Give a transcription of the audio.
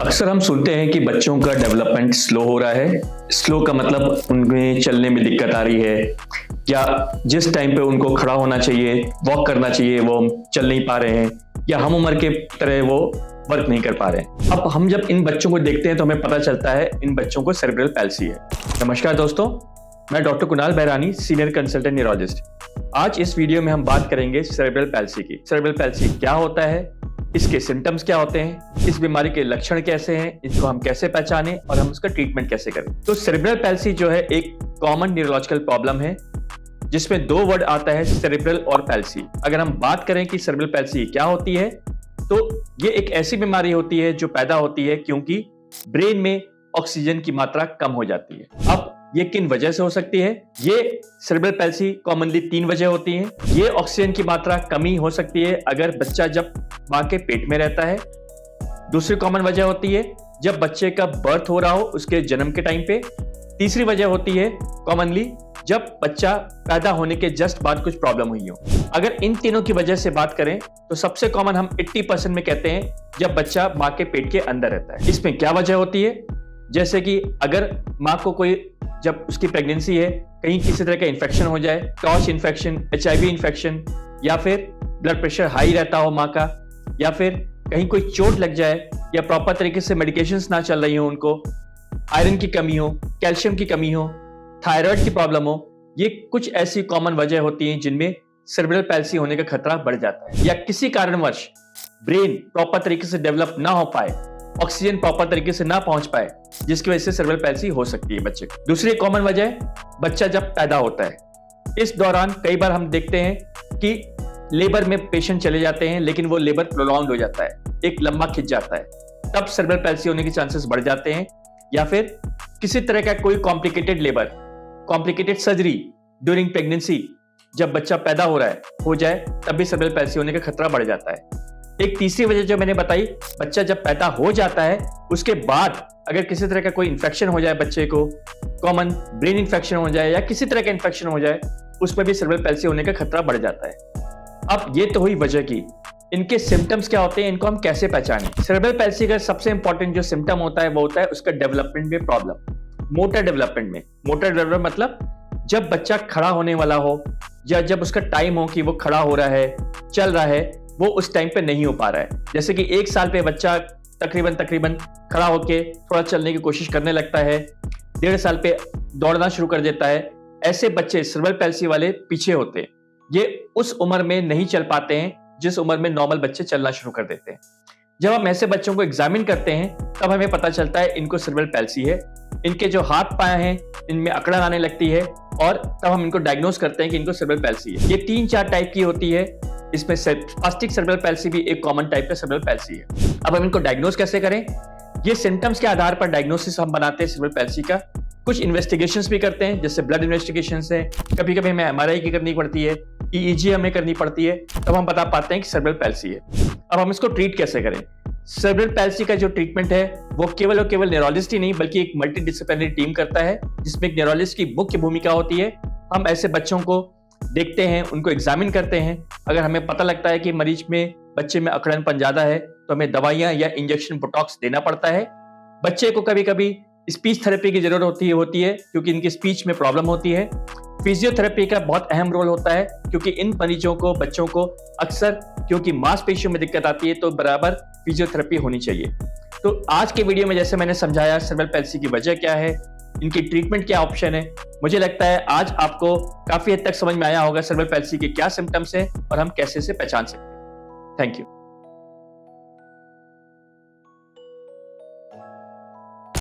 अक्सर हम सुनते हैं कि बच्चों का डेवलपमेंट स्लो हो रहा है। स्लो का मतलब उनमें चलने में दिक्कत आ रही है, या जिस टाइम पे उनको खड़ा होना चाहिए, वॉक करना चाहिए, वो चल नहीं पा रहे हैं, या हम उम्र के तरह वो वर्क नहीं कर पा रहे हैं। अब हम जब इन बच्चों को देखते हैं तो हमें पता चलता है इन बच्चों को सेरेब्रल पैल्सी है। नमस्कार दोस्तों, मैं doctor Kunal Barauni, senior consultant neurologist. आज इस वीडियो में हम बात करेंगे सेरेब्रल पैल्सी की। सेरेब्रल पैल्सी क्या होता है, इसके सिम्टम्स क्या होते हैं, इस बीमारी के लक्षण कैसे हैं, इसको हम कैसे पहचानें और हम उसका ट्रीटमेंट कैसे करें। तो सेरेब्रल पैल्सी जो है एक कॉमन न्यूरोलॉजिकल प्रॉब्लम है जिसमें दो वर्ड आता है, सेरेब्रल और पैल्सी। अगर हम बात करें कि सेरेब्रल पैल्सी क्या होती है, तो ये एक ऐसी बीमारी होती है जो पैदा होती है क्योंकि ब्रेन में ऑक्सीजन की मात्रा कम हो जाती है। अब ये किन वजह से हो सकती है? ये सेरेब्रल पैल्सी कॉमनली 3 वजह होती हैं। ये ऑक्सीजन की मात्रा कमी हो सकती है अगर बच्चा जब मां के पेट में रहता है। दूसरी कॉमन वजह होती है जब बच्चे का बर्थ हो रहा हो, उसके जन्म के टाइम पे। तीसरी वजह होती है कॉमनली जब बच्चा पैदा होने के जस्ट बाद कुछ प्रॉब्लम हुई हो। अगर इन तीनों की वजह से बात करें तो सबसे कॉमन हम 80% में कहते हैं जब बच्चा मां के पेट के अंदर रहता है। इसमें क्या वजह होती है? जैसे कि अगर मां को कोई, जब उसकी प्रेगनेंसी है, कहीं किसी तरह का इन्फेक्शन हो जाए, टॉर्च इन्फेक्शन, HIV इन्फेक्शन, या फिर ब्लड प्रेशर हाई रहता हो मां का, या फिर कहीं कोई चोट लग जाए, या प्रॉपर तरीके से मेडिकेशंस ना चल रही हो उनको, आयरन की कमी हो, कैल्शियम की कमी हो, थायराइड की प्रॉब्लम हो, ये कुछ ऐसी कॉमन वजह होती हैं जिनमें सेरेब्रल पैल्सी होने का खतरा बढ़ जाता है। या किसी कारणवश ब्रेन प्रॉपर तरीके से डेवलप ना हो पाए, ऑक्सीजन प्रॉपर तरीके से ना पहुंच पाए, जिसकी वजह से सेरेब्रल पैल्सी हो सकती है बच्चे को। दूसरी कॉमन वजह, बच्चा जब पैदा होता है, इस दौरान कई बार हम देखते हैं कि लेबर में पेशेंट चले जाते हैं, लेकिन वो लेबर प्रोलॉन्ग हो जाता है, एक लंबा खिंच जाता है, तब सेरेब्रल पैल्सी होने के चांसेस बढ़ जाते हैं। या फिर किसी तरह का कोई complicated labour, complicated surgery during pregnancy, जब बच्चा पैदा हो रहा है, हो जाए, तब भी सेरेब्रल पैल्सी होने का खतरा बढ़ जाता है। एक तीसरी वजह जो मैंने बताई, बच्चा जब पैदा हो जाता है उसके बाद अगर किसी तरह का कोई इन्फेक्शन हो जाए बच्चे को, कॉमन ब्रेन इन्फेक्शन हो जाए या किसी तरह का इन्फेक्शन हो जाए, उसमें भी सेरेब्रल पैल्सी होने का खतरा बढ़ जाता है। अब ये तो हुई वजह की। इनके सिम्टम्स क्या होते हैं, इनको हम कैसे पहचानें? सेरेब्रल पैल्सी का सबसे इंपॉर्टेंट जो सिम्टम होता है वो होता है उसका डेवलपमेंट में प्रॉब्लम, मोटर डेवलपमेंट में। मोटर डेवलपमेंट मतलब जब बच्चा खड़ा होने वाला हो, या जब उसका टाइम हो कि वो खड़ा हो रहा है, चल रहा है, वो उस टाइम पे नहीं हो पा रहा है। जैसे कि 1 साल पे बच्चा तकरीबन खड़ा होके थोड़ा चलने की कोशिश करने लगता है, 1.5 साल पे दौड़ना शुरू कर देता है। ऐसे बच्चे सेरेब्रल पैल्सी वाले पीछे होते हैं। ये उस उम्र में नहीं चल पाते हैं जिस उम्र में नॉर्मल बच्चे चलना शुरू कर देते हैं। जब हम ऐसे बच्चों को एग्जामिन करते हैं तब हमें पता चलता है इनको सेरेब्रल पैल्सी है। इनके जो हाथ पाए हैं इनमें अकड़न आने लगती है, और तब हम इनको डायग्नोज करते हैं कि इनको सेरेब्रल पैल्सी है। ये 3-4 टाइप की होती है। इसमें स्पास्टिक सेरेब्रल पैल्सी भी एक कॉमन टाइप का सेरेब्रल पैल्सी है। अब हम इनको डायग्नोज कैसे करें? ये सिम्टम्स के आधार पर डायग्नोसिस हम बनाते हैं सेरेब्रल पैल्सी का। कुछ इन्वेस्टिगेशंस भी करते हैं, जैसे ब्लड इन्वेस्टिगेशंस है, कभी कभी हमें MRI की करनी पड़ती है, EEG हमें करनी पड़ती है, तब हम बता पाते हैं कि सेरेब्रल पैल्सी है। अब हम इसको ट्रीट कैसे करें? सेरेब्रल पैल्सी का जो ट्रीटमेंट है वो केवल और केवल न्यूरोलॉजिस्ट ही नहीं बल्कि एक मल्टीडिसिप्लिनरी टीम करता है, जिसमें एक न्यूरोलॉजिस्ट की मुख्य भूमिका होती है। हम ऐसे बच्चों को देखते हैं, उनको एग्जामिन करते हैं। अगर हमें पता लगता है कि मरीज में, बच्चे में अकड़नपन ज्यादा है, तो हमें दवाइयां या इंजेक्शन, बोटॉक्स देना पड़ता है। बच्चे को कभी कभी स्पीच थेरेपी की जरूरत होती है क्योंकि इनकी स्पीच में प्रॉब्लम होती है। फिजियोथेरेपी का बहुत अहम रोल होता है क्योंकि इन मरीजों को, बच्चों को अक्सर क्योंकि मांसपेशियों में दिक्कत आती है, तो बराबर फिजियोथेरेपी होनी चाहिए। तो आज के वीडियो में जैसे मैंने समझाया सेरेब्रल पैल्सी की वजह क्या है, इनकी ट्रीटमेंट क्या ऑप्शन है, मुझे लगता है आज आपको काफी हद तक समझ में आया होगा सेरेब्रल पैल्सी के क्या सिम्टम्स हैं और हम कैसे इसे पहचान सकते हैं। Thank you.